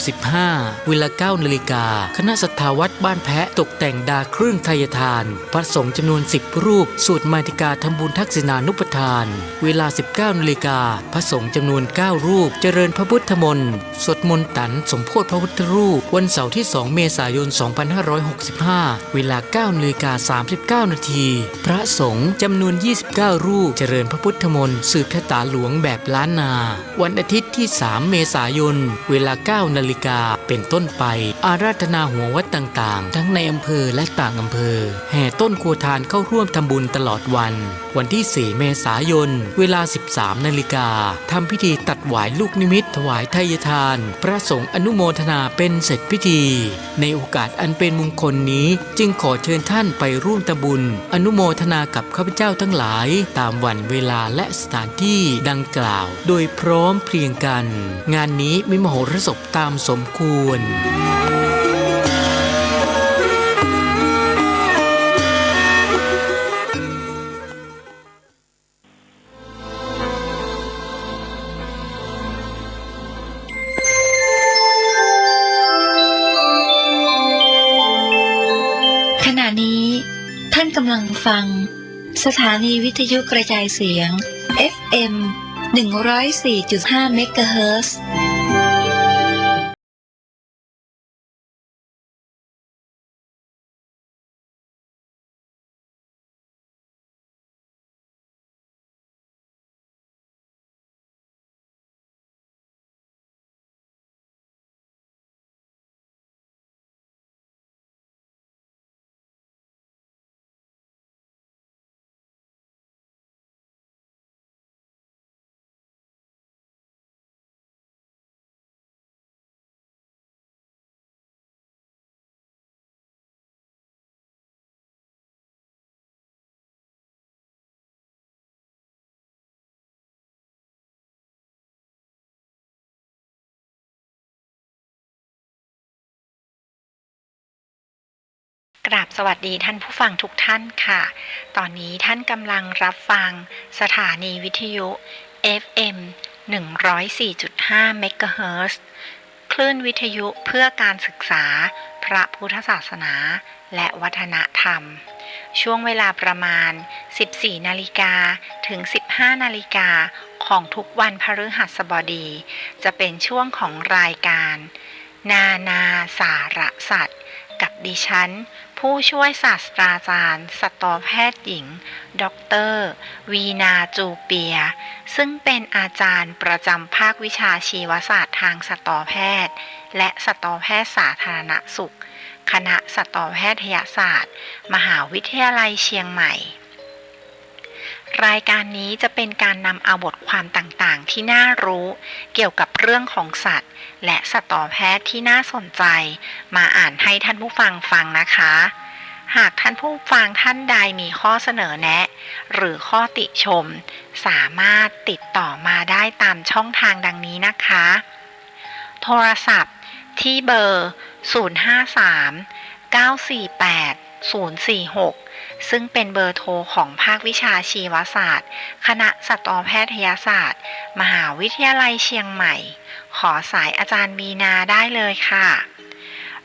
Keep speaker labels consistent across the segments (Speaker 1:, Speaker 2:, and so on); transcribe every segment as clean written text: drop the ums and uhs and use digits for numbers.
Speaker 1: 2565 เวลา 9 นาฬิกาคณะศรัทธาวัดบ้านแพะตกแต่งดาเครื่องไทยทานพระสงฆ์จำนวน 10 รูปสวดมาติกาทำบุญทักษิณานุปทานเวลา 19 นาฬิกาพระสงฆ์จำนวน 9 รูปเจริญพระพุทธมนต์สวดมนต์ตันสมโภชพระพุทธรูปวันเสาร์ที่ 2 เมษายน 2565 เวลา 9 นาฬิกา 39 นาทีพระสงฆ์จำนวน 29 รูปเจริญพระพุทธมนต์สืบชะตาหลวงแบบล้านนาวันอาทิตย์ที่ 3 เมษายน เวลา 9 นาฬิกาเป็นต้นไปอาราธนาหัววัดต่างๆทั้งในอำเภอและต่างอำเภอแห่ต้นโคทานเข้าร่วมทำบุญตลอดวันที่ 4 เมษายน เวลา 13 นาฬิกาทำพิธีตัดหวายลูกนิมิตถวายไทยทานพระสงฆ์อนุโมทนาเป็นเสร็จพิธีในโอกาสอันเป็นมงคลนี้จึงขอเชิญท่านไปร่วมทำบุญอนุโมทนากับข้าพเจ้าทั้งหลายตามวันเวลาและสถานที่ดังกล่าวโดยพร้อมเพรียงกันงานนี้มีมโหรสพตามสมควร
Speaker 2: ขณะนี้ท่านกำลังฟังสถานีวิทยุกระจายเสียง FM 104.5 เมกะเฮิรตซ์
Speaker 3: กราบสวัสดีท่านผู้ฟังทุกท่านค่ะตอนนี้ท่านกำลังรับฟังสถานีวิทยุ FM 104.5 เมกะเฮิรตซ์คลื่นวิทยุเพื่อการศึกษาพระพุทธศาสนาและวัฒนธรรมช่วงเวลาประมาณ 14 นาฬิกาถึง 15 นาฬิกาของทุกวันพฤหัสบดีจะเป็นช่วงของรายการนาสารสัตว์กับดิฉันผู้ช่วยศาสตราจารย์สัตวแพทย์หญิงดร.วีนาจูเปียซึ่งเป็นอาจารย์ประจำภาควิชาชีวศาสตร์ทางสัตวแพทย์และสัตวแพทย์สาธารณสุขคณะสัตวแพทยศาสตร์มหาวิทยาลัยเชียงใหม่รายการนี้จะเป็นการนำเอาบทความต่างๆที่น่ารู้เกี่ยวกับเรื่องของสัตว์และสัตวแพทย์ที่น่าสนใจมาอ่านให้ท่านผู้ฟังฟังนะคะหากท่านผู้ฟังท่านใดมีข้อเสนอแนะหรือข้อติชมสามารถติดต่อมาได้ตามช่องทางดังนี้นะคะโทรศัพท์ที่เบอร์ 053-948-046 ซึ่งเป็นเบอร์โทรของภาควิชาชีวศาสตร์คณะสัตวแพทยศาสตร์มหาวิทยาลัยเชียงใหม่ขอสายอาจารย์วีนาได้เลยค่ะ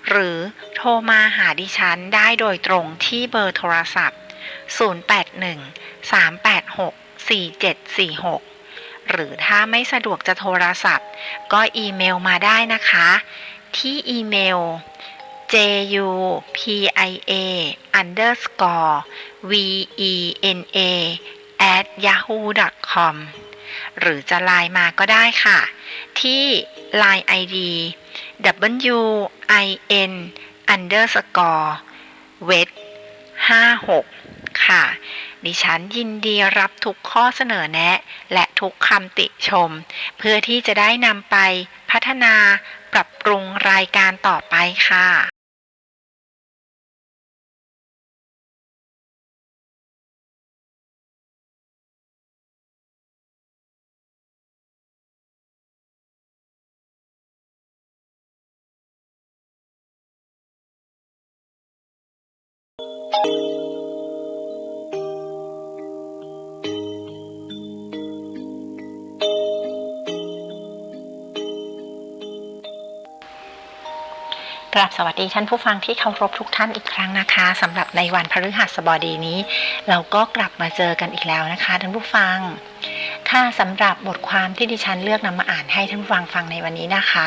Speaker 3: หรือโทรมาหาดิฉันได้โดยตรงที่เบอร์โทรศัพท์ 081-386-4746 หรือถ้าไม่สะดวกจะโทรศัพท์ก็อีเมลมาได้นะคะที่อีเมล jupia_vena@yahoo.com หรือจะไลน์มาก็ได้ค่ะที่ Line ID win_vet56 ค่ะดิฉันยินดีรับทุกข้อเสนอแนะและทุกคำติชมเพื่อที่จะได้นำไปพัฒนาปรับปรุงรายการต่อไปค่ะ กราบสวัสดีท่านผู้ฟังที่เคารพทุกท่านอีกครั้งนะคะสำหรับในวันพฤหัสบดีนี้เราก็กลับมาเจอกันอีกแล้วนะคะท่านผู้ฟังค่ะสำหรับบทความที่ดิฉันเลือกนำมาอ่านให้ท่านผู้ฟังฟังในวันนี้นะคะ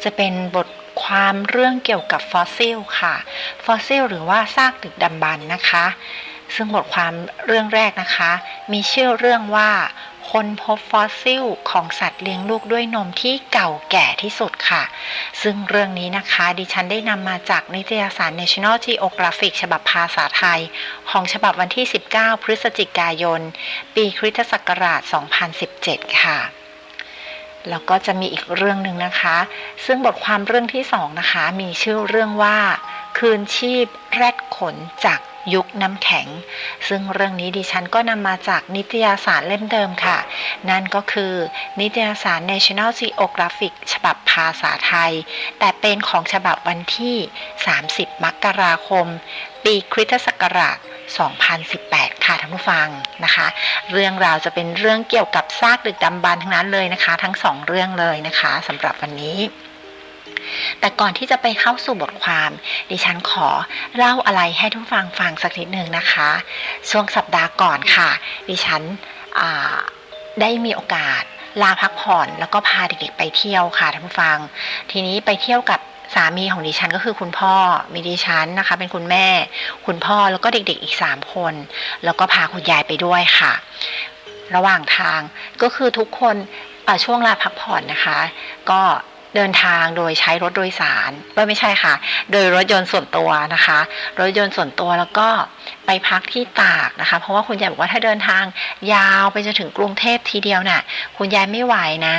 Speaker 3: จะเป็นบทความเรื่องเกี่ยวกับฟอสซิลค่ะฟอสซิลหรือว่าซากดึกดำบรรพ์นะคะซึ่งบทความเรื่องแรกนะคะมีชื่อเรื่องว่าคนพบฟอสซิลของสัตว์เลี้ยงลูกด้วยนมที่เก่าแก่ที่สุดค่ะซึ่งเรื่องนี้นะคะดิฉันได้นำมาจากนิตยสาร National Geographic ฉบับภาษาไทยของฉบับวันที่19พฤศจิกายนปีคริสตศักราช2017ค่ะแล้วก็จะมีอีกเรื่องหนึ่งนะคะซึ่งบทความเรื่องที่2นะคะมีชื่อเรื่องว่าคืนชีพแรดขนจากยุคน้ำแข็งซึ่งเรื่องนี้ดิฉันก็นำมาจากนิตยสารเล่มเดิมค่ะนั่นก็คือนิตยสาร National Geographic ฉบับภาษาไทยแต่เป็นของฉบับวันที่30มกราคมปีคริสตศักราช2018ค่ะท่านผู้ฟังนะคะเรื่องราวจะเป็นเรื่องเกี่ยวกับซากดึกดำบรรพ์ทั้งนั้นเลยนะคะทั้ง2เรื่องเลยนะคะสำหรับวันนี้แต่ก่อนที่จะไปเข้าสู่บทความดิฉันขอเล่าอะไรให้ทุกฟังฟังสักนิดนึงนะคะช่วงสัปดาห์ก่อนค่ะดิฉันได้มีโอกาสลาพักผ่อนแล้วก็พาเด็กๆไปเที่ยวค่ะท่านผู้ฟังทีนี้ไปเที่ยวกับสามีของดิฉันก็คือคุณพ่อมีดิฉันนะคะเป็นคุณแม่คุณพ่อแล้วก็เด็กๆอีก3คนแล้วก็พาคุณยายไปด้วยค่ะระหว่างทางก็คือทุกคนช่วงลาพักผ่อนนะคะก็เดินทางโดยใช้รถโดยสารไม่ใช่ค่ะโดยรถยนต์ส่วนตัวนะคะรถยนต์ส่วนตัวแล้วก็ไปพักที่ตากนะคะเพราะว่าคุณยายบอกว่าถ้าเดินทางยาวไปจนถึงกรุงเทพทีเดียวน่ะคุณยายไม่ไหวนะ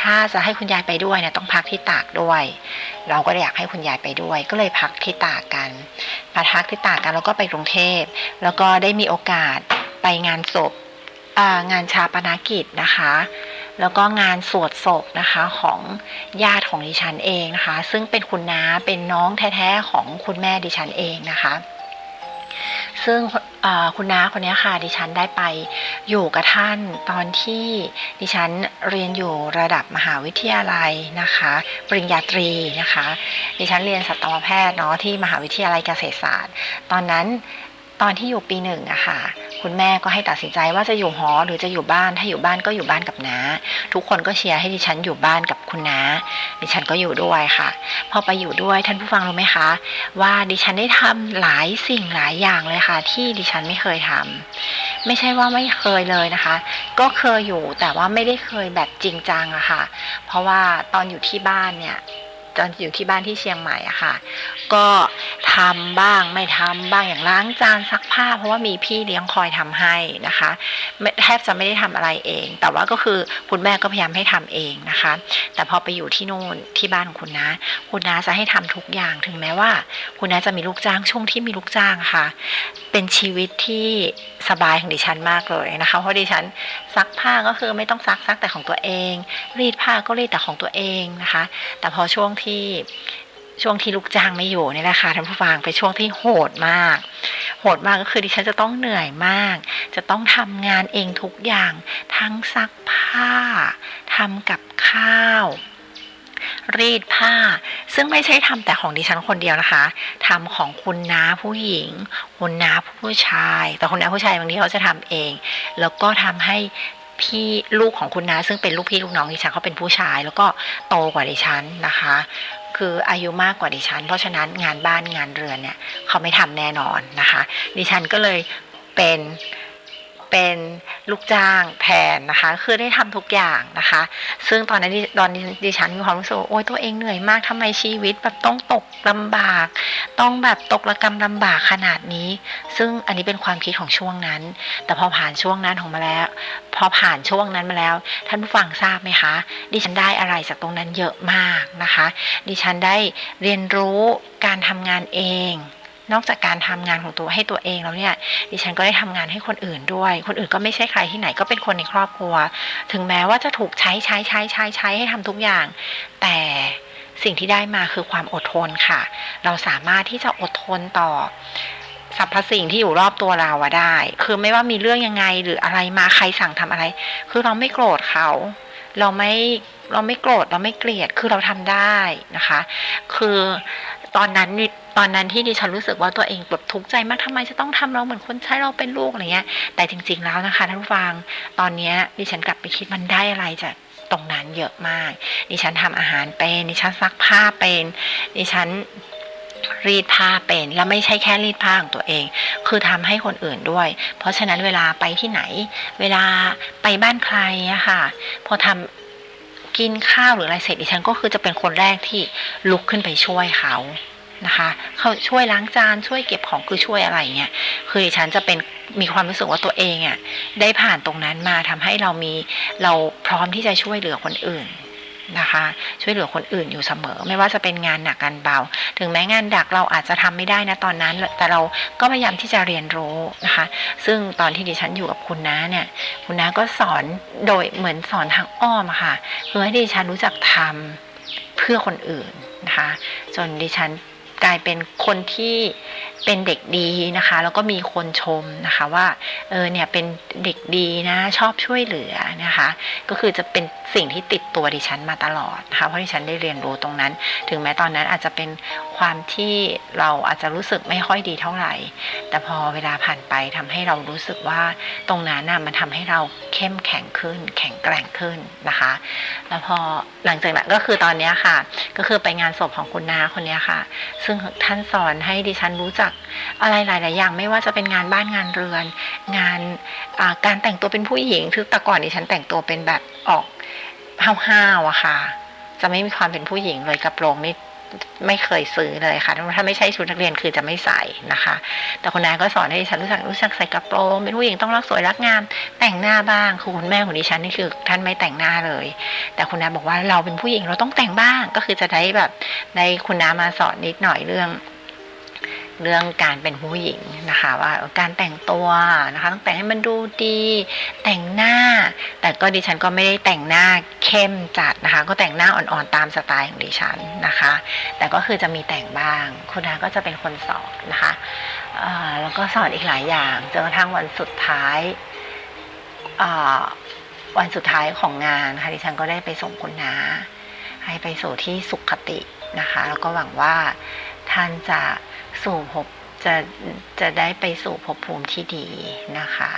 Speaker 3: ถ้าจะให้คุณยายไปด้วยเนี่ยต้องพักที่ตากด้วยเราก็อยากให้คุณยายไปด้วยก็เลยพักที่ตากกันพักที่ตากกันแล้วก็ไปกรุงเทพแล้วก็ได้มีโอกาสไปงานศพงานชาปนกิจนะคะแล้วก็งานสวดศพนะคะของญาติของดิฉันเองนะคะซึ่งเป็นคุณน้าเป็นน้องแท้ๆของคุณแม่ดิฉันเองนะคะซึ่งคุณน้าคนนี้ค่ะดิฉันได้ไปอยู่กับท่านตอนที่ดิฉันเรียนอยู่ระดับมหาวิทยาลัยนะคะปริญญาตรีนะคะดิฉันเรียนสัตวแพทย์เนาะที่มหาวิทยาลัยเกษตรศาสตร์ตอนที่อยู่ปี1อะค่ะคุณแม่ก็ให้ตัดสินใจว่าจะอยู่หอหรือจะอยู่บ้านถ้าอยู่บ้านก็อยู่บ้านกับน้าทุกคนก็เชียร์ให้ดิฉันอยู่บ้านกับคุณน้าดิฉันก็อยู่ด้วยค่ะพอไปอยู่ด้วยท่านผู้ฟังรู้ไหมคะว่าดิฉันได้ทำหลายสิ่งหลายอย่างเลยค่ะที่ดิฉันไม่เคยทำไม่ใช่ว่าไม่เคยเลยนะคะก็เคยอยู่แต่ว่าไม่ได้เคยแบบจริงจังอะค่ะเพราะว่าตอนอยู่ที่บ้านเนี่ยตอนอยู่ที่บ้านที่เชียงใหม่อะค่ะก็ทำบ้างไม่ทำบ้างอย่างล้างจานซักผ้าเพราะว่ามีพี่เลี้ยงคอยทำให้นะคะแทบจะไม่ได้ทำอะไรเองแต่ว่าก็คือคุณแม่ก็พยายามให้ทำเองนะคะแต่พอไปอยู่ที่นู่นที่บ้านของคุณน้าจะให้ทำทุกอย่างถึงแม้ว่าคุณน้าจะมีลูกจ้างช่วงที่มีลูกจ้างค่ะเป็นชีวิตที่สบายของดิฉันมากเลยนะคะเพราะดิฉันซักผ้าก็คือไม่ต้องซักแต่ของตัวเองรีดผ้าก็รีดแต่ของตัวเองนะคะแต่พอช่วงที่ลูกจ้างไม่อยู่นี่แหละค่ะท่านผู้ฟังเป็นช่วงที่โหดมากก็คือดิฉันจะต้องเหนื่อยมากจะต้องทำงานเองทุกอย่างทั้งซักผ้าทำกับข้าวรีดผ้าซึ่งไม่ใช่ทำแต่ของดิฉันคนเดียวนะคะทำของคุณน้าผู้หญิงคุณน้าผู้ชายแต่คุณน้าผู้ชายบางทีเขาจะทำเองแล้วก็ทำให้พี่ลูกของคุณน้าซึ่งเป็นลูกพี่ลูกน้องดิฉันเขาเป็นผู้ชายแล้วก็โตกว่าดิฉันนะคะคืออายุมากกว่าดิฉันเพราะฉะนั้นงานบ้านงานเรือนเนี่ยเขาไม่ทำแน่นอนนะคะดิฉันก็เลยเป็นลูกจ้างแทนนะคะคือได้ทำทุกอย่างนะคะซึ่งตอนนั้นดิฉันมีความรู้สึกโอ๊ยตัวเองเหนื่อยมากทำไมชีวิตแบบต้องตกลำบากต้องแบบตกระกำลำบากขนาดนี้ซึ่งอันนี้เป็นความคิดของช่วงนั้นแต่พอผ่านช่วงนั้นมาแล้วท่านผู้ฟังทราบไหมคะดิฉันได้อะไรจากตรงนั้นเยอะมากนะคะดิฉันได้เรียนรู้การทำงานเองนอกจากการทำงานของตัวให้ตัวเองแล้วเนี่ยดิฉันก็ได้ทำงานให้คนอื่นด้วยคนอื่นก็ไม่ใช่ใครที่ไหนก็เป็นคนในครอบครัวถึงแม้ว่าจะถูกใช้ให้ทำทุกอย่างแต่สิ่งที่ได้มาคือความอดทนค่ะเราสามารถที่จะอดทนต่อสรรพสิ่งที่อยู่รอบตัวเราได้คือไม่ว่ามีเรื่องยังไงหรืออะไรมาใครสั่งทำอะไรคือเราไม่โกรธเขาเราไม่โกรธเราไม่เกลียดคือเราทำได้นะคะคือ ตอนนั้นที่ดิฉันรู้สึกว่าตัวเองแบบทุกข์ใจมากทำไมจะต้องทำเราเหมือนคนใช้เราเป็นลูกอะไรเงี้ยแต่จริงๆแล้วนะคะท่านผู้ฟังตอนนี้ดิฉันกลับไปคิดมันได้อะไรจากตรงนั้นเยอะมากดิฉันทำอาหารเป็นดิฉันซักผ้าเป็นดิฉันรีดผ้าเป็นแล้วไม่ใช่แค่รีดผ้าของตัวเองคือทำให้คนอื่นด้วยเพราะฉะนั้นเวลาไปที่ไหนเวลาไปบ้านใครอะค่ะพอทำกินข้าวหรืออะไรเสร็จดิฉันก็คือจะเป็นคนแรกที่ลุกขึ้นไปช่วยเขานะคะเขาช่วยล้างจานช่วยเก็บของคือช่วยอะไรเงี้ยคือดิฉันจะเป็นมีความรู้สึกว่าตัวเองอ่ะได้ผ่านตรงนั้นมาทำให้เราพร้อมที่จะช่วยเหลือคนอื่นนะคะช่วยเหลือคนอื่นอยู่เสมอไม่ว่าจะเป็นงานหนักงานเบาถึงแม้งานหนักเราอาจจะทำไม่ได้นะตอนนั้นแต่เราก็พยายามที่จะเรียนรู้นะคะซึ่งตอนที่ดิฉันอยู่กับคุณน้าเนี่ยคุณน้าก็สอนโดยเหมือนสอนทางอ้อมอะค่ะเพื่อให้ดิฉันรู้จักทำเพื่อคนอื่นนะคะจนดิฉันกลายเป็นคนที่เป็นเด็กดีนะคะแล้วก็มีคนชมนะคะว่าเนี่ยเป็นเด็กดีนะชอบช่วยเหลือนะคะก็คือจะเป็นสิ่งที่ติดตัวดิฉันมาตลอดนะคะเพราะดิฉันได้เรียนรู้ตรงนั้นถึงแม้ตอนนั้นอาจจะเป็นความที่เราอาจจะรู้สึกไม่ค่อยดีเท่าไหร่แต่พอเวลาผ่านไปทำให้เรารู้สึกว่าตรงนั้นมันทำให้เราเข้มแข็งขึ้นแข็งแกร่งขึ้นนะคะแล้วพอหลังจากนั้นก็คือตอนนี้ค่ะก็คือไปงานศพของคุณน้าคนนี้ค่ะซึ่งท่านสอนให้ดิฉันรู้จักอะไรหลายๆอย่างไม่ว่าจะเป็นงานบ้านงานเรือนงานการแต่งตัวเป็นผู้หญิงคือแต่ก่อนดิฉันแต่งตัวเป็นแบบออกห้าวๆอะค่ะจะไม่มีความเป็นผู้หญิงเลยกระโปรงนี่ไม่เคยซื้อเลยค่ะถ้าไม่ใช่ชุดนักเรียนคือจะไม่ใส่นะคะแต่คุณนายก็สอนให้ดิฉันรู้จักใส่กระโปรงเป็นผู้หญิงต้องรักสวยรักงามแต่งหน้าบ้างคือคุณแม่ของดิฉันนี่คือท่านไม่แต่งหน้าเลยแต่คุณนายบอกว่าเราเป็นผู้หญิงเราต้องแต่งบ้างก็คือจะได้แบบได้คุณน้ามาสอนนิดหน่อยเรื่องการเป็นผู้หญิงนะคะว่าการแต่งตัวนะคะต้องแต่งให้มันดูดีแต่งหน้าแต่ก็ดิฉันก็ไม่ได้แต่งหน้าเข้มจัดนะคะก็แต่งหน้าอ่อนๆตามสไตล์ของดิฉันนะคะแต่ก็คือจะมีแต่งบ้างคุณน้าก็จะเป็นคนสอนนะคะแล้วก็สอนอีกหลายอย่างจนกระทั่งวันสุดท้ายของงานค่ะดิฉันก็ได้ไปส่งคุณน้าให้ไปสู่ที่สุขคตินะคะแล้วก็หวังว่าท่านจะได้ไปสู่ภพภูมิที่ดีนะคะ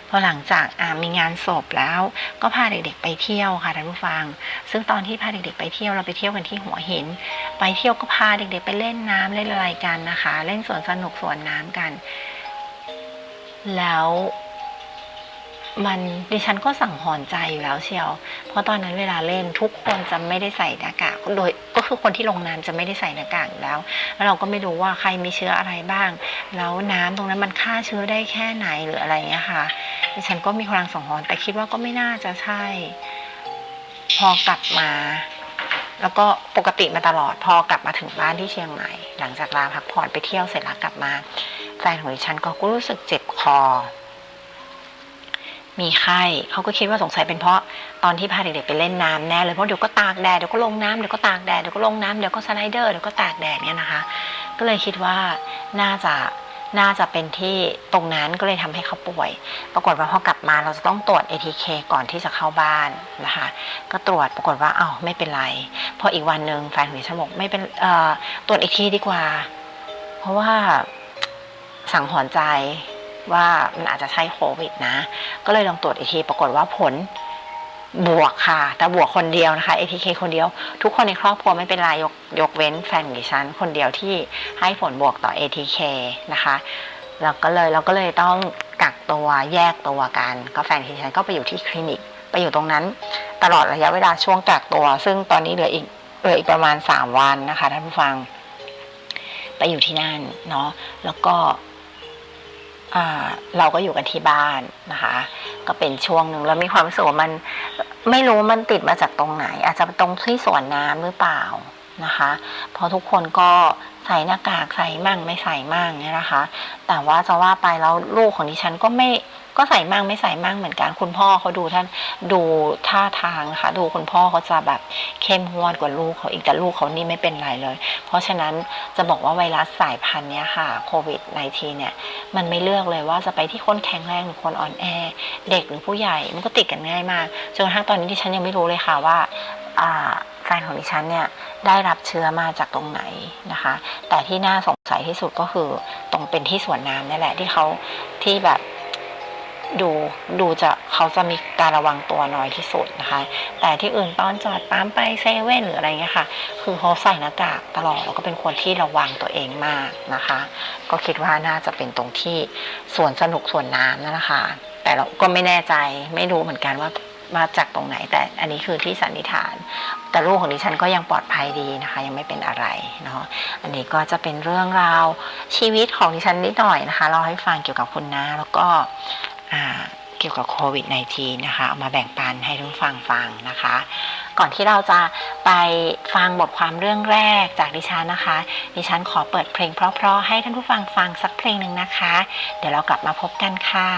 Speaker 3: พอหลังจากมีงานศพแล้วก็พาเด็กๆไปเที่ยวค่ะท่านผู้ฟังซึ่งตอนที่พาเด็กๆไปเที่ยวเราไปเที่ยวกันที่หัวหินไปเที่ยวก็พาเด็กๆไปเล่นน้ำเล่นอะไรกันนะคะเล่นสวนสนุกสวนน้ำกันแล้วดิฉันก็สั่งหอนใจอยู่แล้วเชียวเพราะตอนนั้นเวลาเล่นทุกคนจะไม่ได้ใส่หน้ากากโดยก็คือคนที่ลงน้ำจะไม่ได้ใส่หน้ากากอยู่แล้วเราก็ไม่รู้ว่าใครมีเชื้ออะไรบ้างแล้วน้ำตรงนั้นมันฆ่าเชื้อได้แค่ไหนหรืออะไรเงี้ยค่ะดิฉันก็มีพลังสังหรณ์แต่คิดว่าก็ไม่น่าจะใช่พอกลับมาแล้วก็ปกติมาตลอดพอกลับมาถึงบ้านที่เชียงใหม่หลังจากลาพักผ่อนไปเที่ยวเสร็จแล้วกลับมาแฟนของดิฉันก็รู้สึกเจ็บคอมีไข้เขาก็คิดว่าสงสัยเป็นเพราะตอนที่พาเด็กๆไปเล่นน้ำแน่เลยเพราะเดี๋ยวก็ตากแดดเดี๋ยวก็ลงน้ำเดี๋ยวก็ตากแดดเดี๋ยวก็ลงน้ำเดี๋ยวก็สไลเดอร์เดี๋ยวก็ตากแดดเนี่ยนะคะก็เลยคิดว่าน่าจะเป็นที่ตรงนั้นก็เลยทำให้เขาป่วยปรากฏว่าพอกลับมาเราจะต้องตรวจ ATK ก่อนที่จะเข้าบ้านนะคะก็ตรวจปรากฏว่าไม่เป็นไรพออีกวันนึงแฟนของดิฉันบอกไม่เป็นตรวจอีกทีดีกว่าเพราะว่าสังหรณ์ใจว่ามันอาจจะใช่โควิดนะก็เลยลองตรวจอีกทีปรากฏว่าผลบวกค่ะแต่บวกคนเดียวนะคะ ATK คนเดียวทุกคนในครอบครัวไม่เป็นไรยกเว้นแฟนดิฉันคนเดียวที่ให้ผลบวกต่อ ATK นะคะเราก็เลยต้องกักตัวแยกตัวกันก็แฟนดิฉันก็ไปอยู่ที่คลินิกไปอยู่ตรงนั้นตลอดระยะเวลาช่วงกักตัวซึ่งตอนนี้เหลืออีกประมาณ3 วันนะคะท่านผู้ฟังไปอยู่ที่นั่นเนาะแล้วก็เราก็อยู่กันที่บ้านนะคะก็เป็นช่วงหนึ่งแล้วมีความรู้สึกว่ามันไม่รู้มันติดมาจากตรงไหนอาจจะตรงที่สวนน้ำหรือเปล่านะคะเพราะทุกคนก็ใส่หน้ากากใส่มั่งไม่ใส่มั่งเนี่ยนะคะแต่ว่าจะว่าไปแล้วลูกของดิฉันก็ใส่มั่งไม่ใส่มั่งเหมือนกันคุณพ่อเขาดูท่าทางนะคะดูคุณพ่อเขาจะแบบเข้มงวดกว่าลูกเขาอีกแต่ลูกเขานี่ไม่เป็นไรเลยเพราะฉะนั้นจะบอกว่าไวรัสสายพันธุ์เนี้ยค่ะโควิด-19 เนี่ยมันไม่เลือกเลยว่าจะไปที่คนแข็งแรงหรือคนอ่อนแอเด็กหรือผู้ใหญ่มันก็ติดกันง่ายมากจนกระทั่งตอนนี้ดิฉันยังไม่รู้เลยค่ะว่าแฟนของดิฉันเนี่ย ได้รับเชื้อมาจากตรงไหนนะคะแต่ที่น่าสงสัยที่สุดก็คือตรงเป็นที่สวนน้ำนี่แหละที่เขาที่แบบดูเขาจะมีการระวังตัวน้อยที่สุดนะคะแต่ที่อื่นตอนจอดปั๊มไปเซเว่นหรืออะไรเงี้ยค่ะคือเขาใส่หน้ากากตลอดแล้วก็เป็นคนที่ระวังตัวเองมากนะคะก็คิดว่าน่าจะเป็นตรงที่สวนสนุกสวนน้ำนั่นแหละค่ะแต่เราก็ไม่แน่ใจไม่รู้เหมือนกันว่ามาจากตรงไหนแต่อันนี้คือที่สันนิษฐานแต่ลูกของดิฉันก็ยังปลอดภัยดีนะคะยังไม่เป็นอะไรเนาะอันนี้ก็จะเป็นเรื่องราวชีวิตของดิฉันนิดหน่อยนะคะเล่าให้ฟังเกี่ยวกับคุณน้าแล้วก็เกี่ยวกับโควิด -19 นะคะเอามาแบ่งปันให้ทุกฟังนะคะก่อนที่เราจะไปฟังบทความเรื่องแรกจากดิฉันนะคะดิฉันขอเปิดเพลงเพราะๆให้ท่านผู้ฟังฟังสักเพลงหนึ่งนะคะเดี๋ยวเรากลับมาพบกันค่ะ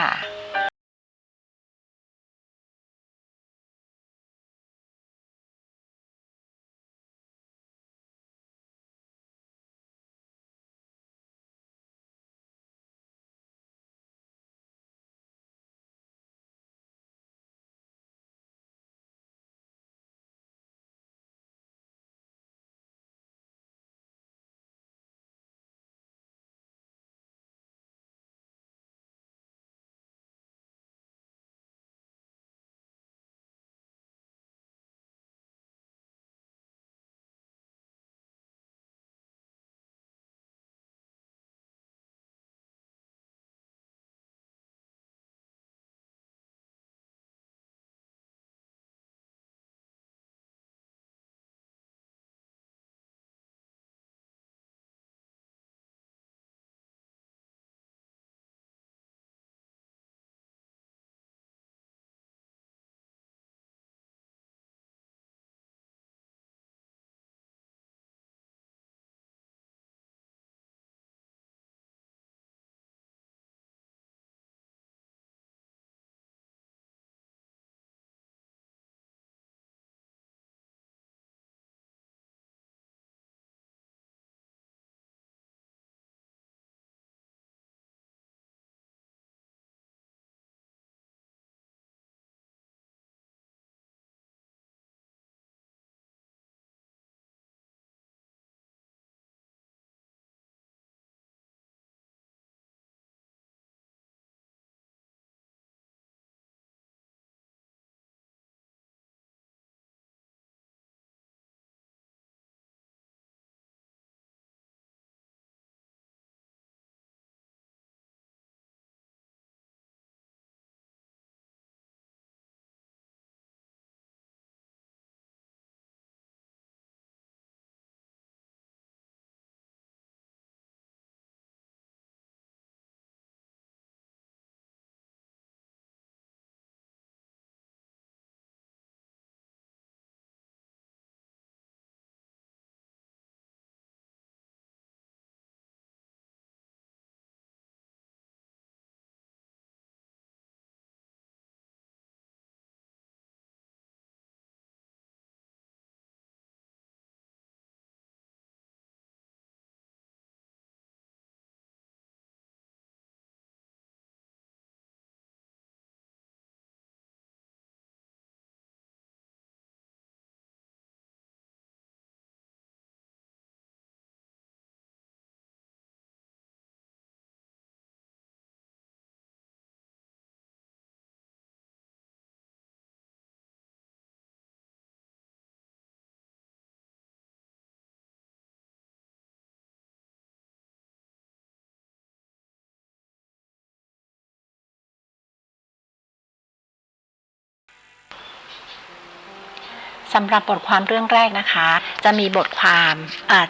Speaker 3: สำหรับบทความเรื่องแรกนะคะจะมีบทความ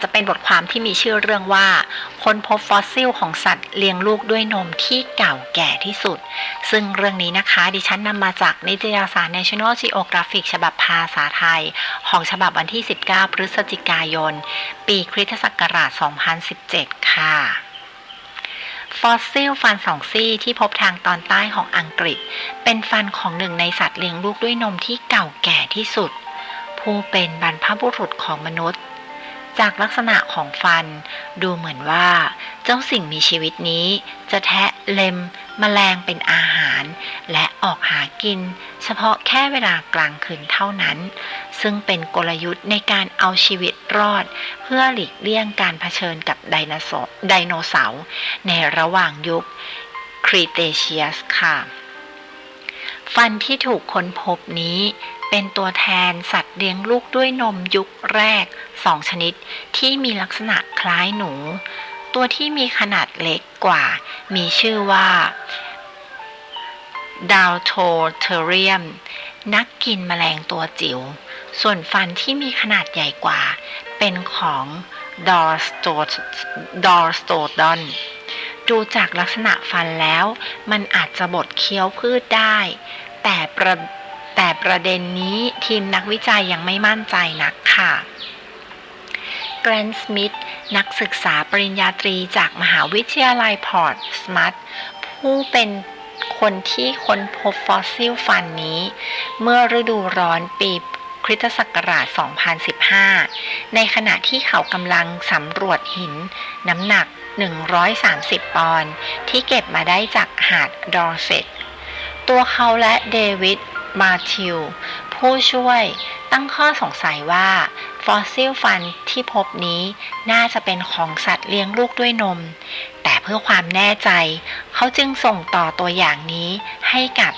Speaker 3: จะเป็นบทความที่มีชื่อเรื่องว่าค้นพบฟอสซิลของสัตว์เลี้ยงลูกด้วยนมที่เก่าแก่ที่สุดซึ่งเรื่องนี้นะคะดิฉันนำมาจากนิตยสาร National Geographic ฉบับภาษาไทยของฉบับวันที่19พฤศจิกายนปีคริสตศักราช2017ค่ะฟอสซิลฟันสองซี่ที่พบทางตอนใต้ของอังกฤษเป็นฟันของหนึ่งในสัตว์เลี้ยงลูกด้วยนมที่เก่าแก่ที่สุดผู้เป็นบรรพบุรุษของมนุษย์จากลักษณะของฟันดูเหมือนว่าเจ้าสิ่งมีชีวิตนี้จะแทะเล็ม แมลงเป็นอาหารและออกหากินเฉพาะแค่เวลากลางคืนเท่านั้นซึ่งเป็นกลยุทธ์ในการเอาชีวิตรอดเพื่อหลีกเลี่ยงการเผชิญกับไดโนเสาร์ในระหว่างยุคครีเทเชียสค่ะฟันที่ถูกค้นพบนี้เป็นตัวแทนสัตว์เลี้ยงลูกด้วยนมยุคแรก2ชนิดที่มีลักษณะคล้ายหนูตัวที่มีขนาดเล็กกว่ามีชื่อว่าดาวโทเทเรียมนักกินแมลงตัวจิ๋วส่วนฟันที่มีขนาดใหญ่กว่าเป็นของดอร์สโตดอนดูจากลักษณะฟันแล้วมันอาจจะบดเคี้ยวพืชได้แต่ประเด็นนี้ทีมนักวิจัยยังไม่มั่นใจนักค่ะแกรนท์ สมิธนักศึกษาปริญญาตรีจากมหาวิทยาลัยพอร์ตสมัธผู้เป็นคนที่ค้นพบฟอสซิลฟันนี้เมื่อฤดูร้อนปีคริสตศักราช 2015 ในขณะที่เขากำลังสำรวจหินน้ำหนัก 130 ปอนด์ที่เก็บมาได้จากหาดดอร์เซตตัวเขาและเดวิด มาทิวผู้ช่วยตั้งข้อสงสัยว่าฟอสซิลฟันที่พบนี้น่าจะเป็นของสัตว์เลี้ยงลูกด้วยนมแต่เพื่อความแน่ใจเขาจึงส่งต่อตัวอย่างนี้ให้กับ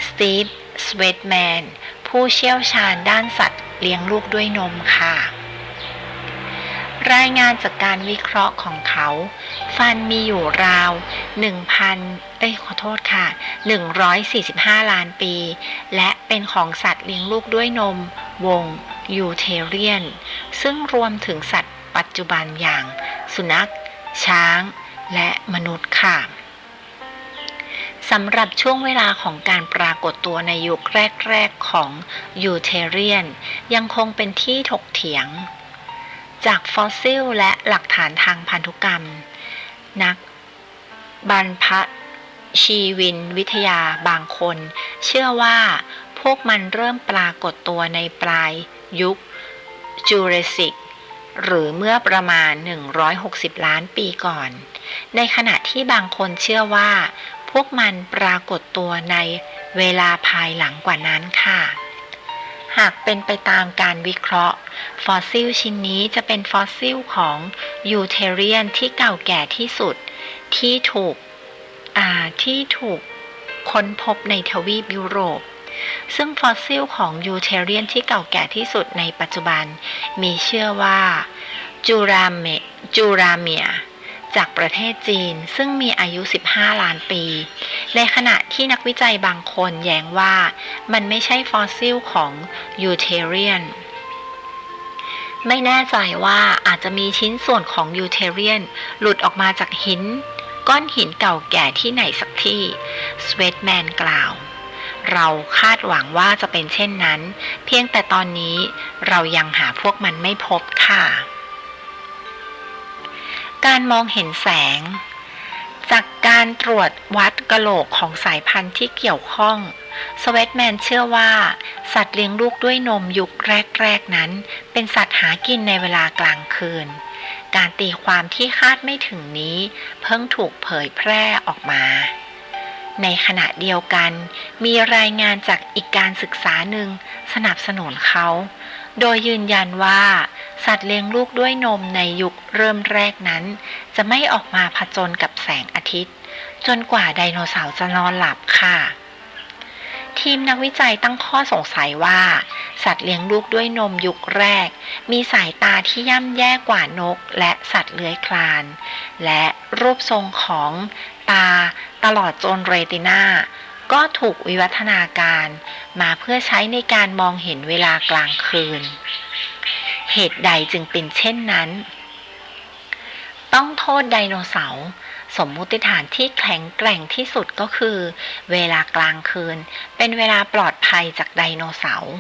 Speaker 3: สตีฟ สเวตแมนผู้เชี่ยวชาญด้านสัตว์เลี้ยงลูกด้วยนมค่ะรายงานจากการวิเคราะห์ของเขาฟันมีอยู่ราว145 ล้านปีและเป็นของสัตว์เลี้ยงลูกด้วยนมวงยูเทเรียนซึ่งรวมถึงสัตว์ปัจจุบันอย่างสุนัขช้างและมนุษย์ค่ะสำหรับช่วงเวลาของการปรากฏตัวในยุคแรกๆของยูเทเรียนยังคงเป็นที่ถกเถียงจากฟอสซิลและหลักฐานทางพันธุกรรมนักบรรพชีวินวิทยาบางคนเชื่อว่าพวกมันเริ่มปรากฏตัวในปลายยุคจูราสสิกหรือเมื่อประมาณ160 ล้านปีก่อนในขณะที่บางคนเชื่อว่าพวกมันปรากฏตัวในเวลาภายหลังกว่านั้นค่ะหากเป็นไปตามการวิเคราะห์ฟอสซิลชิ้นนี้จะเป็นฟอสซิลของยูเทเรียนที่เก่าแก่ที่สุดที่ถูกค้นพบในทวีปยุโรปซึ่งฟอสซิลของยูเทเรียนที่เก่าแก่ที่สุดในปัจจุบันมีชื่อว่าจูราเมียจากประเทศจีนซึ่งมีอายุ15 ล้านปีในขณะที่นักวิจัยบางคนแย้งว่ามันไม่ใช่ฟอสซิลของยูเทเรียนไม่แน่ใจว่าอาจจะมีชิ้นส่วนของยูเทเรียนหลุดออกมาจากก้อนหินเก่าแก่ที่ไหนสักที่สเวตแมนกล่าวเราคาดหวังว่าจะเป็นเช่นนั้นเพียงแต่ตอนนี้เรายังหาพวกมันไม่พบค่ะการมองเห็นแสงจากการตรวจวัดกะโหลกของสายพันธุ์ที่เกี่ยวข้องสเวตแมนเชื่อว่าสัตว์เลี้ยงลูกด้วยนมยุคแรกๆนั้นเป็นสัตว์หากินในเวลากลางคืนการตีความที่คาดไม่ถึงนี้เพิ่งถูกเผยแพร่ออกมาในขณะเดียวกันมีรายงานจากอีกการศึกษาหนึ่งสนับสนุนเขาโดยยืนยันว่าสัตว์เลี้ยงลูกด้วยนมในยุคเริ่มแรกนั้นจะไม่ออกมาผจญกับแสงอาทิตย์จนกว่าไดโนเสาร์จะนอนหลับค่ะทีมนักวิจัยตั้งข้อสงสัยว่าสัตว์เลี้ยงลูกด้วยนมยุคแรกมีสายตาที่ย่ำแย่กว่านกและสัตว์เลื้อยคลานและรูปทรงของตาตลอดจนเรตินาก็ถูกวิวัฒนาการมาเพื่อใช้ในการมองเห็นเวลากลางคืนเหตุใดจึงเป็นเช่นนั้นต้องโทษไดโนเสาร์สมมุติฐานที่แข็งแกร่งที่สุดก็คือเวลากลางคืนเป็นเวลาปลอดภัยจากไดโนเสาร์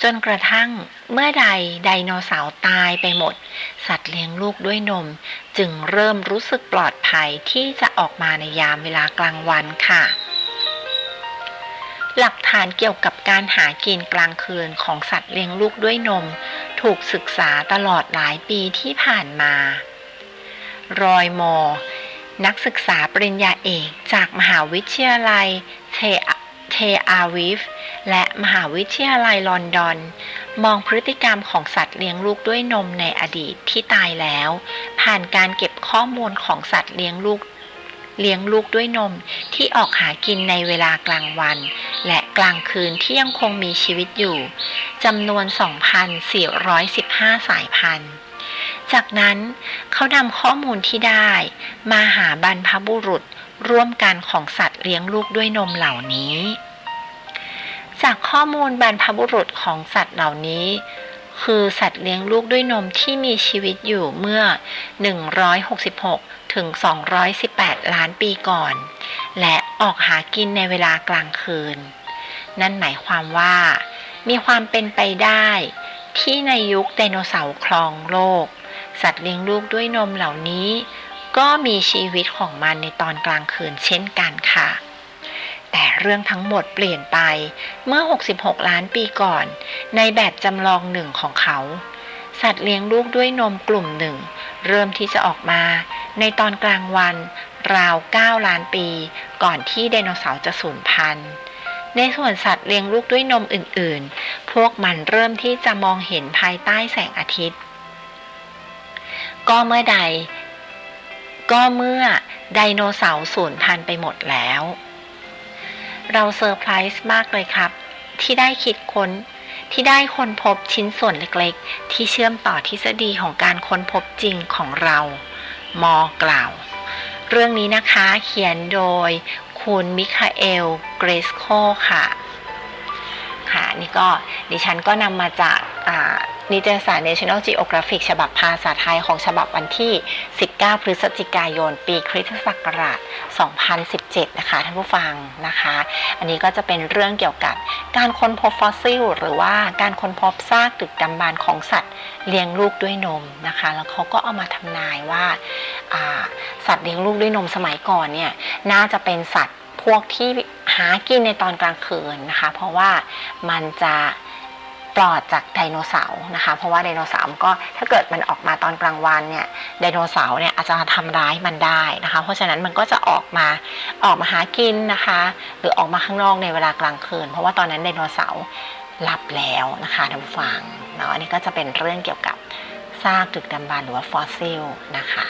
Speaker 3: จนกระทั่งเมื่อใดไดโนเสาร์ตายไปหมดสัตว์เลี้ยงลูกด้วยนมจึงเริ่มรู้สึกปลอดภัยที่จะออกมาในยามเวลากลางวันค่ะหลักฐานเกี่ยวกับการหากินกลางคืนของสัตว์เลี้ยงลูกด้วยนมถูกศึกษาตลอดหลายปีที่ผ่านมารอยมอร์ นักศึกษาปริญญาเอกจากมหาวิทยาลัยเทอาวิฟและมหาวิทยาลัยลอนดอนมองพฤติกรรมของสัตว์เลี้ยงลูกด้วยนมในอดีตที่ตายแล้วผ่านการเก็บข้อมูลของสัตว์เลี้ยงลูกด้วยนมที่ออกหากินในเวลากลางวันและกลางคืนที่ยังคงมีชีวิตอยู่จำนวน 2,415 สายพันธุ์จากนั้นเขานำข้อมูลที่ได้มาหาบรรพบุรุษร่วมกันของสัตว์เลี้ยงลูกด้วยนมเหล่านี้จากข้อมูลบรรพบุรุษของสัตว์เหล่านี้คือสัตว์เลี้ยงลูกด้วยนมที่มีชีวิตอยู่เมื่อ166ถึง218 ล้านปีก่อนและออกหากินในเวลากลางคืนนั่นหมายความว่ามีความเป็นไปได้ที่ในยุคไดโนเสาร์ครองโลกสัตว์เลี้ยงลูกด้วยนมเหล่านี้ก็มีชีวิตของมันในตอนกลางคืนเช่นกันค่ะแต่เรื่องทั้งหมดเปลี่ยนไปเมื่อ66ล้านปีก่อนในแบบจำลองหนึ่งของเขาสัตว์เลี้ยงลูกด้วยนมกลุ่มหนึ่งเริ่มที่จะออกมาในตอนกลางวันราว9ล้านปีก่อนที่ไดโนเสาร์จะสูญพันธุ์ในส่วนสัตว์เลี้ยงลูกด้วยนมอื่นๆพวกมันเริ่มที่จะมองเห็นภายใต้แสงอาทิตย์ก็เมื่อไดโนเสาร์สูญพันธุ์ไปหมดแล้วเราเซอร์ไพรส์มากเลยครับที่ได้ค้นพบชิ้นส่วนเล็กๆที่เชื่อมต่อทฤษฎีของการค้นพบจริงของเรามอกล่าวเรื่องนี้นะคะเขียนโดยคุณมิคาเอลเกรสโคค่ะนี่ก็ดิฉันก็นำมาจากนิตยสาร National Geographic ฉบับภาษาไทยของฉบับวันที่19พฤศจิกายนปีคริสตศักราช2017นะคะท่านผู้ฟังนะคะอันนี้ก็จะเป็นเรื่องเกี่ยวกับการค้นพบฟอสซิลหรือว่าการค้นพบซากดึกดำบรรพ์ของสัตว์เลี้ยงลูกด้วยนมนะคะแล้วเขาก็เอามาทำนายว่าสัตว์เลี้ยงลูกด้วยนมสมัยก่อนเนี่ยน่าจะเป็นสัตว์พวกที่หากินในตอนกลางคืนนะคะเพราะว่ามันจะปลอดจากไดโนเสาร์นะคะเพราะว่าไดโนเสาร์ก็ถ้าเกิดมันออกมาตอนกลางวันเนี่ยไดโนเสาร์เนี่ยอาจจะทำร้ายมันได้นะคะเพราะฉะนั้นมันก็จะออกมาหากินนะคะหรือออกมาข้างนอกในเวลากลางคืนเพราะว่าตอนนั้นไดโนเสาร์หลับแล้วนะคะท่านผู้ฟังเนาะอันนี้ก็จะเป็นเรื่องเกี่ยวกับซากดึกดำบรรพ์หรือว่าฟอสซิลนะคะ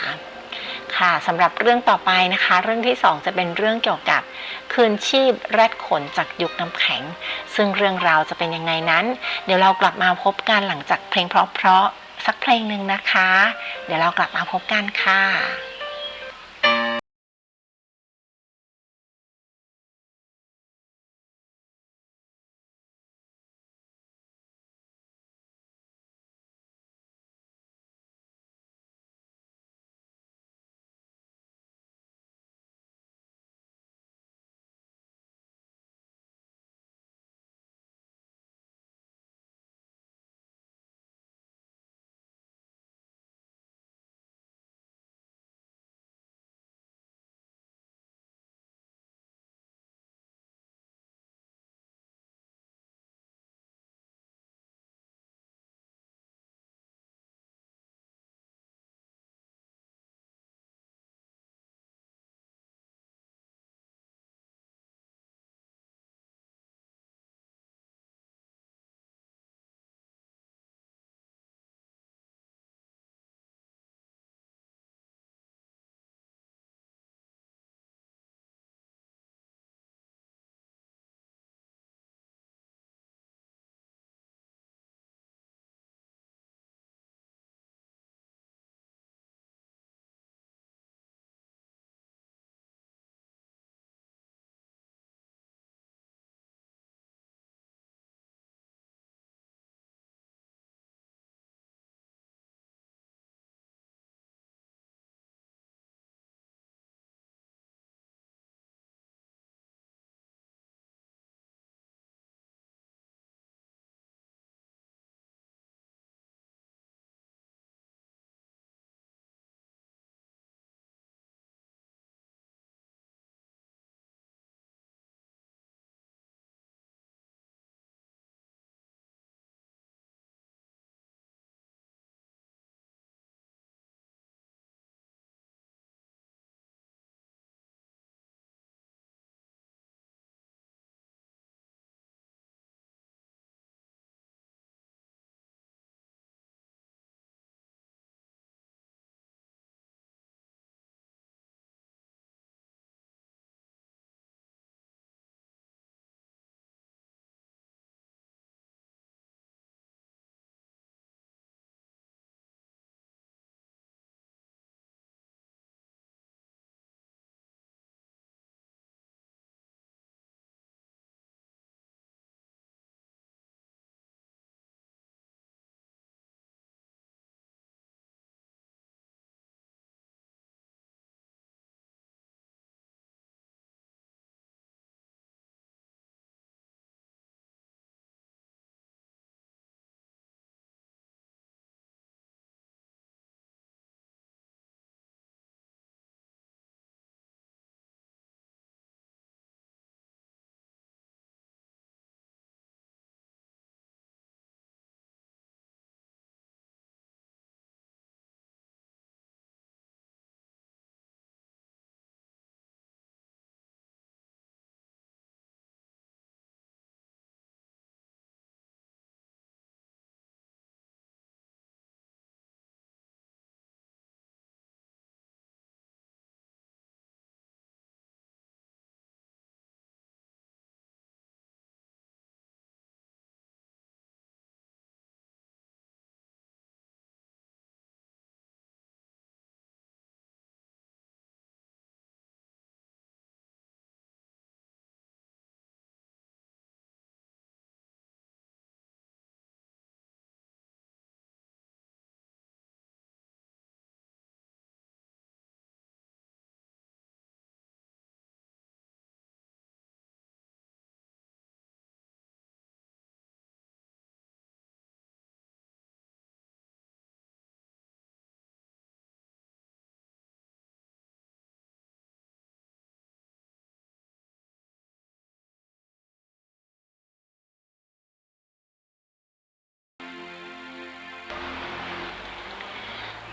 Speaker 3: ค่ะสำหรับเรื่องต่อไปนะคะเรื่องที่2จะเป็นเรื่องเกี่ยวกับคืนชีพแรดขนจากยุคน้ำแข็งซึ่งเรื่องราวจะเป็นยังไงนั้นเดี๋ยวเรากลับมาพบกันหลังจากเพลงเพราะๆสักเพลงหนึ่งนะคะเดี๋ยวเรากลับมาพบกันค่ะ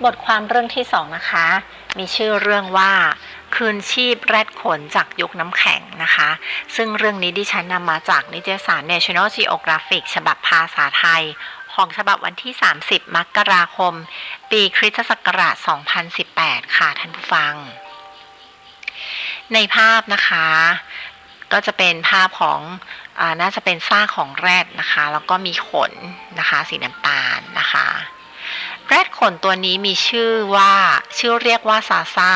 Speaker 3: บทความเรื่องที่2นะคะมีชื่อเรื่องว่าคืนชีพแรดขนจากยุคน้ำแข็งนะคะซึ่งเรื่องนี้ดิฉันนำมาจากนิตยสาร National Geographic ฉบับภาษาไทยของฉบับวันที่30มกราคมปีคริสตศักราช2018ค่ะท่านผู้ฟังในภาพนะคะก็จะเป็นภาพของน่าจะเป็นซากของแรดนะคะแล้วก็มีขนนะคะสีน้ำตาลนะคะแรดขนตัวนี้มีชื่อเรียกว่าซาซา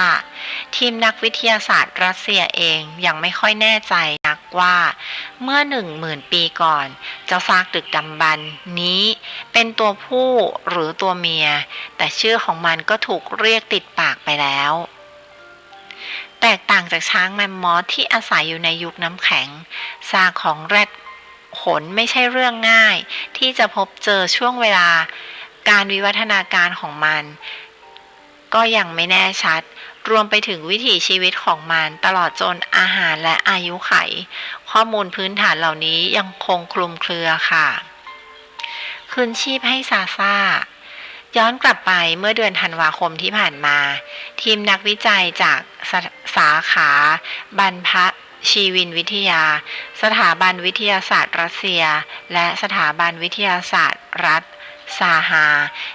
Speaker 3: ทีมนักวิทยาศาสตร์รัสเซียเองยังไม่ค่อยแน่ใจนักว่าเมื่อ 10,000 ปีก่อนเจ้าซากดึกดำบรรพ์นี้เป็นตัวผู้หรือตัวเมียแต่ชื่อของมันก็ถูกเรียกติดปากไปแล้วแตกต่างจากช้างแมมมอธที่อาศัยอยู่ในยุคน้ำแข็งซากของแรดขนไม่ใช่เรื่องง่ายที่จะพบเจอช่วงเวลาการวิวัฒนาการของมันก็ยังไม่แน่ชัดรวมไปถึงวิถีชีวิตของมันตลอดจนอาหารและอายุไขข้อมูลพื้นฐานเหล่านี้ยังคงคลุมเครือค่ะคืนชีพให้ซาซาย้อนกลับไปเมื่อเดือนธันวาคมที่ผ่านมาทีมนักวิจัยจากสาขาบรรพชีวินวิทยาสถาบันวิทยาศาสตร์รัสเซียและสถาบันวิทยาศาสตร์รัฐซาฮา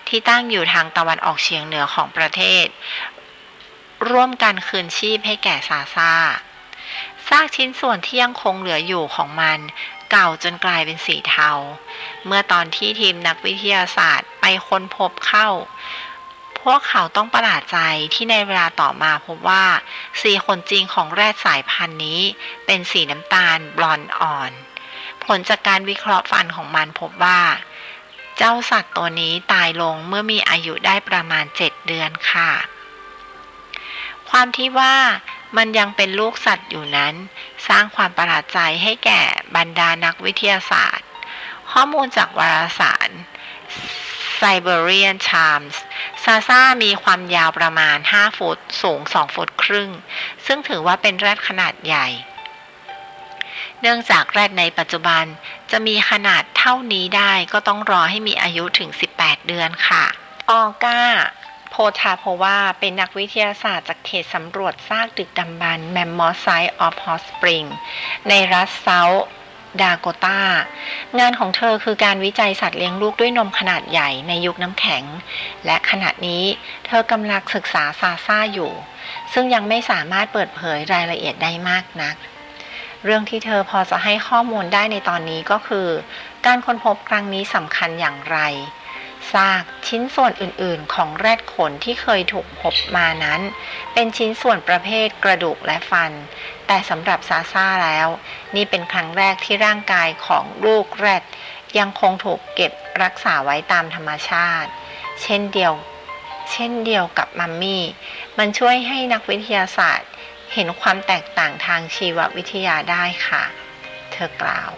Speaker 3: ที่ตั้งอยู่ทางตะวันออกเฉียงเหนือของประเทศร่วมกันคืนชีพให้แก่ซาซาซากชิ้นส่วนที่ยังคงเหลืออยู่ของมันเก่าจนกลายเป็นสีเทาเมื่อตอนที่ทีมนักวิทยาศาสตร์ไปค้นพบเข้าพวกเขาต้องประหลาดใจที่ในเวลาต่อมาพบว่าสีขนจริงของแรดสายพันธุ์นี้เป็นสีน้ำตาลบลอนด์อ่อนผลจากการวิเคราะห์ฟันของมันพบว่าเจ้าสัตว์ตัวนี้ตายลงเมื่อมีอายุได้ประมาณ7 เดือนค่ะความที่ว่ามันยังเป็นลูกสัตว์อยู่นั้นสร้างความประหลาดใจให้แก่บรรดานักวิทยาศาสตร์ข้อมูลจากวารสาร Siberian Times ซาซามีความยาวประมาณ5 ฟุตสูง2 ฟุตครึ่งซึ่งถือว่าเป็นแรดขนาดใหญ่เนื่องจากแรดในปัจจุบันจะมีขนาดเท่านี้ได้ก็ต้องรอให้มีอายุถึง18 เดือนค่ะออก้าโพธาโพวาเป็นนักวิทยาศาสตร์จากเขตสำรวจซากดึกดำบรรพ์ Mammoth Site of Hot Spring ในรัฐเซาท์ดาโกตางานของเธอคือการวิจัยสัตว์เลี้ยงลูกด้วยนมขนาดใหญ่ในยุคน้ำแข็งและขณะนี้เธอกำลังศึกษาซาซาอยู่ซึ่งยังไม่สามารถเปิดเผยรายละเอียดได้มากนักเรื่องที่เธอพอจะให้ข้อมูลได้ในตอนนี้ก็คือการค้นพบครั้งนี้สำคัญอย่างไรซากชิ้นส่วนอื่นๆของแรดขนที่เคยถูกพบมานั้นเป็นชิ้นส่วนประเภทกระดูกและฟันแต่สำหรับซาซาแล้วนี่เป็นครั้งแรกที่ร่างกายของลูกแรดยังคงถูกเก็บรักษาไว้ตามธรรมชาติเช่นเดียวกับมัมมี่มันช่วยให้นักวิทยาศาสตร์เห็นความแตกต่างทางชีววิทยาได้ค่ะเธอกล่าว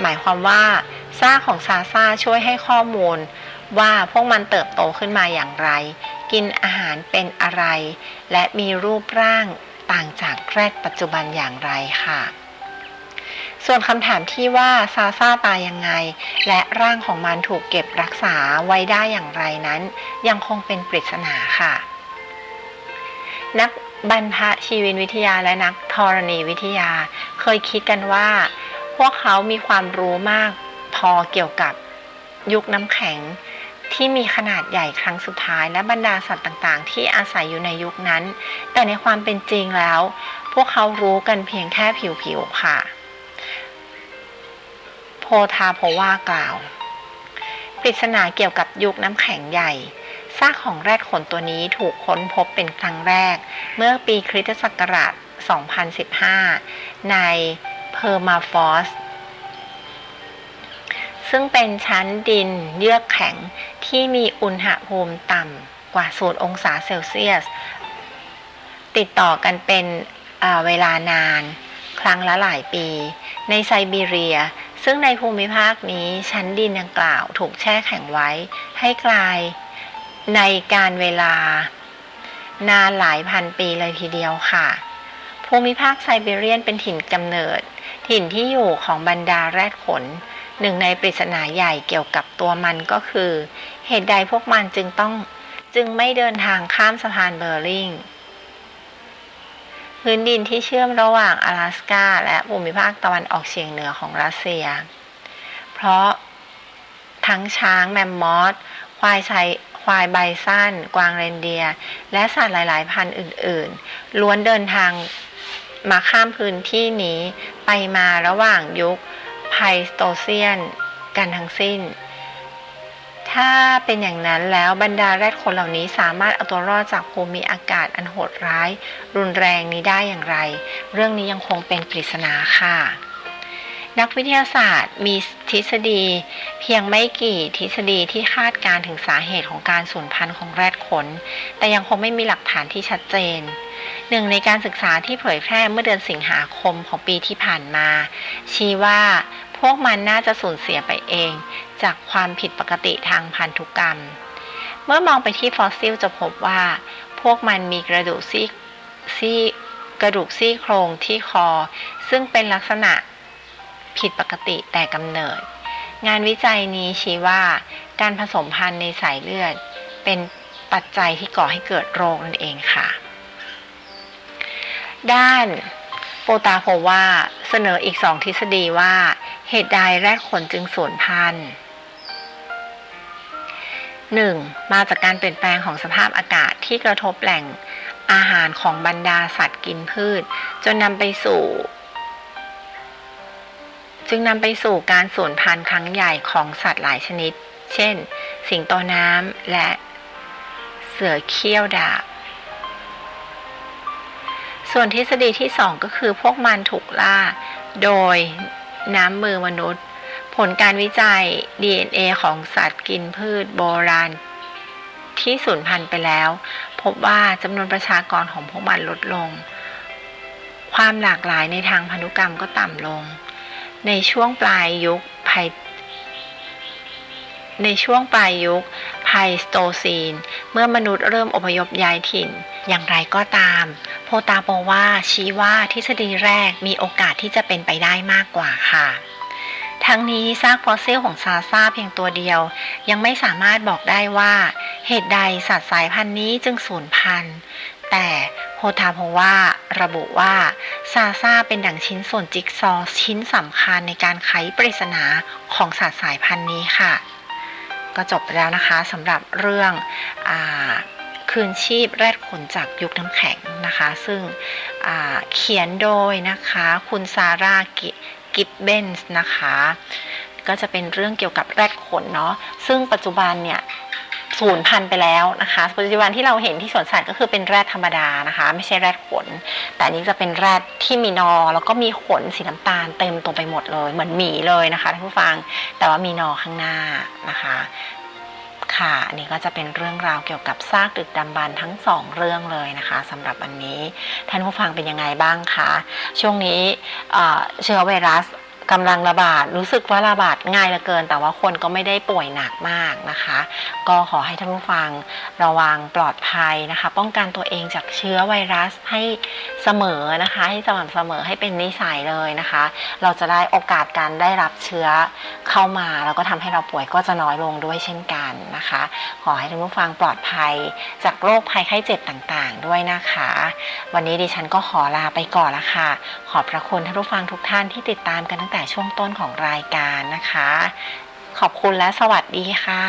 Speaker 3: หมายความว่าซากของซาซาช่วยให้ข้อมูลว่าพวกมันเติบโตขึ้นมาอย่างไรกินอาหารเป็นอะไรและมีรูปร่างต่างจากแรดปัจจุบันอย่างไรค่ะส่วนคำถามที่ว่าซาซาตายยังไงและร่างของมันถูกเก็บรักษาไว้ได้อย่างไรนั้นยังคงเป็นปริศนาค่ะนักบรรพชีวินวิทยาและนักธรณีวิทยาเคยคิดกันว่าพวกเขามีความรู้มากพอเกี่ยวกับยุคน้ำแข็งที่มีขนาดใหญ่ครั้งสุดท้ายและบรรดาสัตว์ต่างๆที่อาศัยอยู่ในยุคนั้นแต่ในความเป็นจริงแล้วพวกเขารู้กันเพียงแค่ผิวๆค่ะโพธาโพวากล่าวปริศนาเกี่ยวกับยุคน้ำแข็งใหญ่ซากของแรดขนตัวนี้ถูกค้นพบเป็นครั้งแรกเมื่อปีคริสตศักราช 2015 ในเพอร์มาฟอสซึ่งเป็นชั้นดินเยือกแข็งที่มีอุณหภูมิต่ำกว่า0 องศาเซลเซียสติดต่อกันเป็นเวลานานครั้งละหลายปีในไซบีเรียซึ่งในภูมิภาคนี้ชั้นดินดังกล่าวถูกแช่แข็งไว้ให้กลายในการเวลานานหลายพันปีเลยทีเดียวค่ะภูมิภาคไซบีเรียนเป็นถิ่นกำเนิดถิ่นที่อยู่ของบรรดาแรดขนหนึ่งในปริศนาใหญ่เกี่ยวกับตัวมันก็คือ เหตุใดพวกมันจึงไม่เดินทางข้ามสะพานเบอร์ลิงพื้นดินที่เชื่อมระหว่าง阿拉斯กาและภูมิภาคตะวันออกเฉียงเหนือของรัสเซียเพราะทั้งช้างแมมมอธควายไบซันกวางเรนเดียร์และสัตว์หลายๆพันธุ์อื่นๆล้วนเดินทางมาข้ามพื้นที่นี้ไปมาระหว่างยุคไพลสโตเซียนกันทั้งสิ้นถ้าเป็นอย่างนั้นแล้วบรรดาแรดขนเหล่านี้สามารถเอาตัวรอดจากภูมิอากาศอันโหดร้ายรุนแรงนี้ได้อย่างไรเรื่องนี้ยังคงเป็นปริศนาค่ะนักวิทยาศาสตร์มีทฤษฎีเพียงไม่กี่ทฤษฎีที่คาดการณ์ถึงสาเหตุของการสูญพันธุ์ของแรดขนแต่ยังคงไม่มีหลักฐานที่ชัดเจนหนึ่งในการศึกษาที่เผยแพร่เมื่อเดือนสิงหาคมของปีที่ผ่านมาชี้ว่าพวกมันน่าจะสูญเสียไปเองจากความผิดปกติทางพันธุกรรมเมื่อมองไปที่ฟอสซิลจะพบว่าพวกมันมีกระดูกซี่โครงที่คอซึ่งเป็นลักษณะผิดปกติแต่กำเนิดงานวิจัยนี้ชี้ว่าการผสมพันธุ์ในสายเลือดเป็นปัจจัยที่ก่อให้เกิดโรคนั่นเองค่ะด้านโปตาโพวาเสนออีก2ทฤษฎีว่าเหตุใดแรดขนจึงสูญพันธุ์ 1. มาจากการเปลี่ยนแปลงของสภาพอากาศที่กระทบแหล่งอาหารของบรรดาสัตว์กินพืชจึงนำไปสู่การสูญพันธุ์ครั้งใหญ่ของสัตว์หลายชนิดเช่นสิงโตน้ำและเสือเขี้ยวดาบส่วนทฤษฎีที่2ก็คือพวกมันถูกล่าโดยน้ำมือมนุษย์ผลการวิจัย DNA ของสัตว์กินพืชโบราณที่สูญพันธุ์ไปแล้วพบว่าจำนวนประชากรของพวกมันลดลงความหลากหลายในทางพันธุกรรมก็ต่ำลงในช่วงปลายยุคไพสโตซีนเมื่อมนุษย์เริ่มอพยพย้ายถิ่นอย่างไรก็ตามโพตาโปวาชี้ว่าทฤษฎีแรกมีโอกาสที่จะเป็นไปได้มากกว่าค่ะทั้งนี้ซากฟอสซิลของซาซ่าเพียงตัวเดียวยังไม่สามารถบอกได้ว่าเหตุใดสัตว์สายพันธุ์นี้จึงสูญพันธุ์แต่โพตาโพวาระบุว่าซาซ่าเป็นดั่งชิ้นส่วนจิ๊กซอว์ชิ้นสำคัญในการไขปริศนาของสัตว์สายพันธุ์นี้ค่ะก็จบไปแล้วนะคะสำหรับเรื่องคืนชีพแรดขนจากยุคน้ำแข็งนะคะซึ่งเขียนโดยนะคะคุณซาร่ากิบเบนส์นะคะก็จะเป็นเรื่องเกี่ยวกับแรดขนเนาะซึ่งปัจจุบันเนี่ยสูญพันธุ์ไปแล้วนะคะปัจจุบันที่เราเห็นที่สวนสัตว์ก็คือเป็นแรดธรรมดานะคะไม่ใช่แรดขนแต่อันนี้จะเป็นแรดที่มีนอแล้วก็มีขนสีน้ำตาลเต็มตัวไปหมดเลยเหมือนหมีเลยนะคะท่านผู้ฟังแต่ว่ามีนอข้างหน้านะคะค่ะอันนี้ก็จะเป็นเรื่องราวเกี่ยวกับซากดึกดำบรรพ์ทั้ง2เรื่องเลยนะคะสำหรับวันนี้ท่านผู้ฟังเป็นยังไงบ้างคะช่วงนี้เชื้อไวรัสกำลังระบาดรู้สึกว่าระบาดง่ายเหลือเกินแต่ว่าคนก็ไม่ได้ป่วยหนักมากนะคะก็ขอให้ท่านผู้ฟังระวังปลอดภัยนะคะป้องกันตัวเองจากเชื้อไวรัสให้เสมอนะคะให้สม่ำเสมอให้เป็นนิสัยเลยนะคะเราจะได้โอกาสการได้รับเชื้อเข้ามาแล้วก็ทำให้เราป่วยก็จะน้อยลงด้วยเช่นกันนะคะขอให้ท่านผู้ฟังปลอดภัยจากโรคภัยไข้เจ็บต่างๆด้วยนะคะวันนี้ดิฉันก็ขอลาไปก่อนละค่ะขอบพระคุณท่านผู้ฟังทุกท่านที่ติดตามกันตั้งแต่ช่วงต้นของรายการนะคะขอบคุณและสวัสดีค่ะ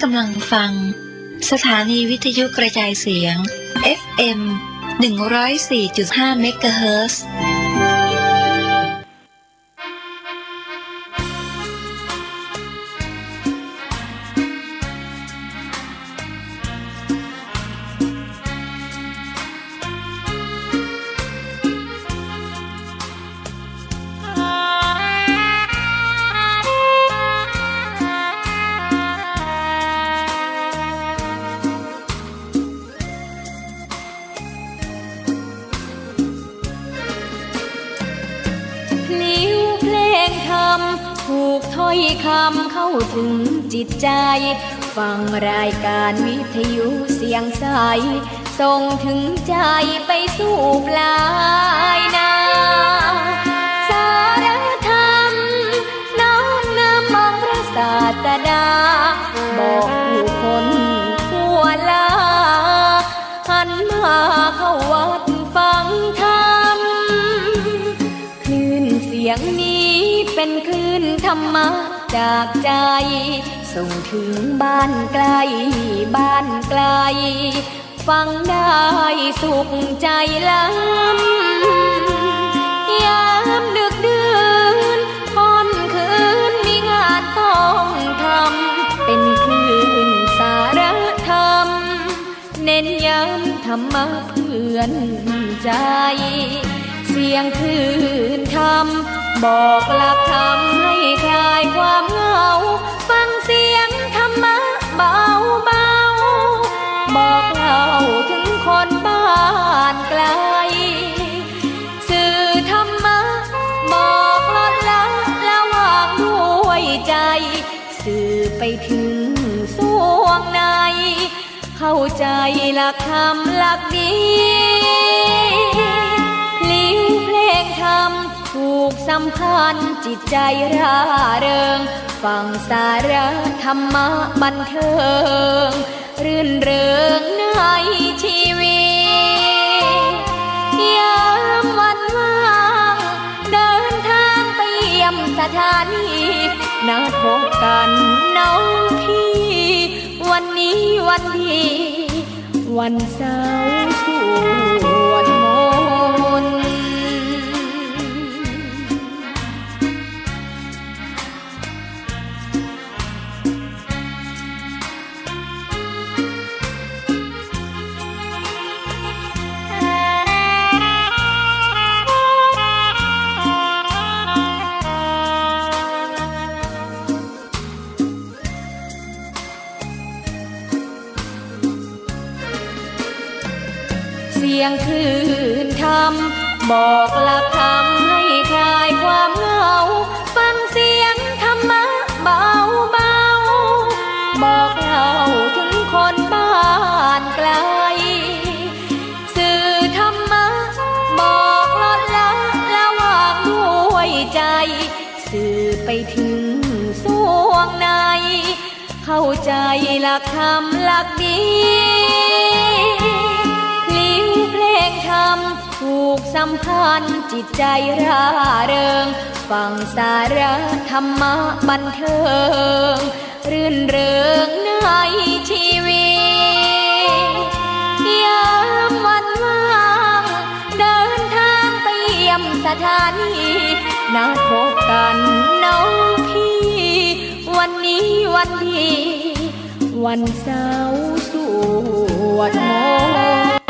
Speaker 2: กำลังฟังสถานีวิทยุกระจายเสียง FM 104.5 เมกะเฮิรตซ์
Speaker 4: ถูกถ้อยคำเข้าถึงจิตใจฟังรายการวิทยุเสียงใสส่งถึงใจไปสู่ปลายนาสารธรรมน้อมนำมองพระศาสดาบอกผู้คนทั่วลาหันมาเข้าวัดฟังธรรมคลื่นเสียงนี้เป็นคลื่นธรรมะจากใจส่งถึงบ้านไกลบ้านไกลฟังได้สุขใจล้ำยามดึกดื่นค่ำคืนมีงานต้องทำเป็นคลื่นสารธรรมเน้นย้ำธรรมะเพื่อนใจเสียงคลื่นธรรมบอกหลักธรรมให้คลายความเหงาฟังเสียงธรรมะเบาเบาบอกเล่าถึงคนบ้านไกลสื่อธรรมะบอกลดละละวางด้วยใจสื่อไปถึงสวงในเข้าใจหลักธรรมหลักดีลิ้วเพลงธรรมผูกสัมพันธ์จิตใจร่าเริงฟังสาระธรรมะบันเทิงรื่นเริงในชีวิตยามวันว่างเดินทางไปเยี่ยมสถานีนัดพบกันน้องพี่วันนี้วันดีวันเสาร์สวดมนต์เสียงคลื่นธรรมบอกหลักธรรมให้คลายความเหงาฟังเสียงธรรมะเบาเบาบอกเล่าถึงคนบ้านไกลสื่อธรรมะบอกลดละละวางด้วยใจสื่อไปถึงสวงในเข้าใจหลักธรรมหลักดีธรรมผูกสัมพันธ์จิตใจร่าเริงฟังสาระธรรมะบันเทิงรื่นเริงในชีวิตยามวันว่างเดินทางไปเยี่ยมสถานีนัดพบกันน้องพี่วันนี้วันดีวันเสาร์สวดมนต์